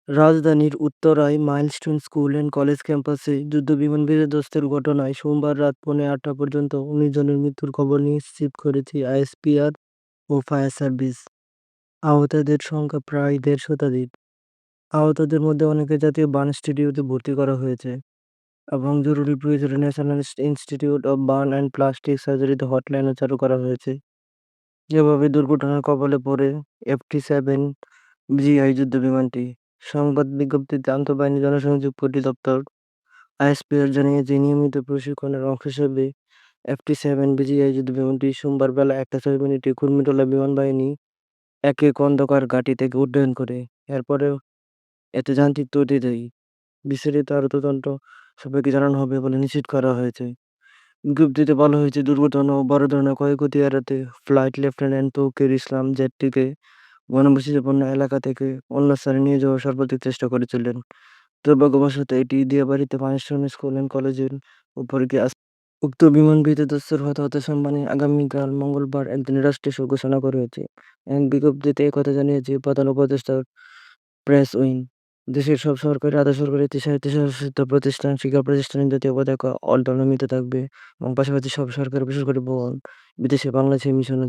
রাজধানীর উত্তরায় milestone school and college ক্যাম্পাসে যুদ্ধবিমান বিধ্বস্তের ঘটনায় সোমবার রাত পৌনে ৮টা পর্যন্ত ১৯ জনের মৃত্যুর খবর নিশ্চিত করেছে আইএসপিআর ও ফায়ার সার্ভিস। আহতদের সংখ্যা প্রায় ১৫০ শতাধিক। আহতদের মধ্যে অনেকে জাতীয় বার্ন ইনস্টিটিউটে ভর্তি করা হয়েছে এবং জরুরি প্রয়োজনে national institute of burn and plastic সার্জারিতে হটলাইনও চালু করা হয়েছে। যেভাবে দুর্ঘটনার কবলে পড়ে এফ-7 জিআই যুদ্ধবিমানটি। সংবাদ বিজ্ঞপ্তিতে আন্তঃবাহিনী জনসংযোগ পরিদপ্তর আইএসপিআর জানিয়েছে, নিয়মিত প্রশিক্ষণের অংশ হিসেবে এফ-7 বিজিআই যুদ্ধবিমানটি সোমবার বেলা ১টা ৬ মিনিটে কুর্মিটোলা বিমানবাহিনী একে খন্দকার ঘাঁটি থেকে উড্ডয়ন করে। এরপরেও এতে যান্ত্রিক ত্রুটি দেয়। বিস্তারিত আরও তদন্ত সবাইকে জানানো হবে বলে নিশ্চিত করা হয়েছে। বিজ্ঞপ্তিতে বলা হয়েছে, দুর্ঘটনা ও বড় ধরনের ক্ষয়ক্ষতি এড়াতে ফ্লাইট লেফটেন্যান্ট তৌকির ইসলাম জেটটিকে ঘনবসতিপূর্ণ এলাকা থেকে অন্য স্থানে নিয়ে যাওয়ার সর্বাধিক চেষ্টা করেছিলেন। দুর্ভাগ্যবশত এটি দিয়াবাড়িতে মাইলস্টোন স্কুল অ্যান্ড কলেজের উপর গিয়ে উক্ত বিমান বিধ্বস্তের হতাহতের সম্মানে আগামীকাল মঙ্গলবার একদিনের রাষ্ট্রীয় শোক ঘোষণা করা হয়েছে। এক বিজ্ঞপ্তিতে একথা জানিয়েছে প্রধান উপদেষ্টা প্রেস উইং। দেশের সব সরকারি, আধা-সরকারি, স্বায়ত্তশাসিত প্রতিষ্ঠান, শিক্ষা প্রতিষ্ঠানে জাতীয় পতাকা অর্ধনমিত থাকবে এবং পাশাপাশি সব সরকারি বেসরকারি ভবন, বিদেশে বাংলাদেশের মিশন